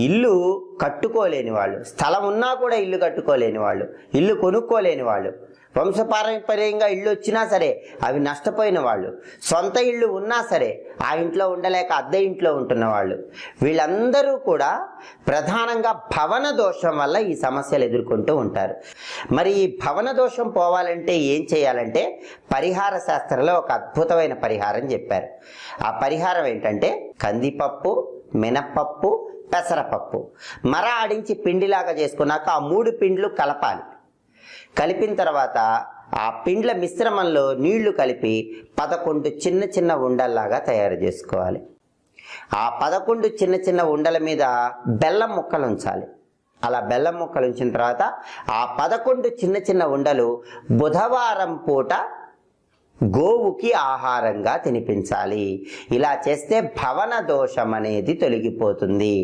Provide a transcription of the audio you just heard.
ఇల్లు కట్టుకోలేని వాళ్ళు, స్థలం ఉన్నా కూడా ఇల్లు కట్టుకోలేని వాళ్ళు, ఇల్లు కొనుక్కోలేని వాళ్ళు, వంశపారంపర్యంగా ఇల్లు వచ్చినా సరే అవి నష్టపోయిన వాళ్ళు, సొంత ఇల్లు ఉన్నా సరే ఆ ఇంట్లో ఉండలేక అద్దె ఇంట్లో ఉంటున్న వాళ్ళు, వీళ్ళందరూ కూడా ప్రధానంగా భవన దోషం వల్ల ఈ సమస్యలు ఎదుర్కొంటూ ఉంటారు. మరి ఈ భవన దోషం పోవాలంటే ఏం చేయాలంటే పరిహార శాస్త్రంలో ఒక అద్భుతమైన పరిహారం చెప్పారు. ఆ పరిహారం ఏంటంటే కందిపప్పు, మినప్పప్పు, పెసరపప్పు మర ఆడించి పిండిలాగా చేసుకున్నాక ఆ 3 పిండ్లు కలపాలి. కలిపిన తర్వాత ఆ పిండ్ల మిశ్రమంలో నీళ్లు కలిపి 11 చిన్న చిన్న ఉండల్లాగా తయారు చేసుకోవాలి. ఆ 11 చిన్న చిన్న ఉండల మీద బెల్లం ముక్కలు ఉంచాలి. అలా బెల్లం ముక్కలు ఉంచిన తర్వాత ఆ 11 చిన్న చిన్న ఉండలు బుధవారం పూట గోవుకి ఆహారంగా తినిపించాలి. ఇలా చేస్తే భవన దోషం అనేది తొలగిపోతుంది.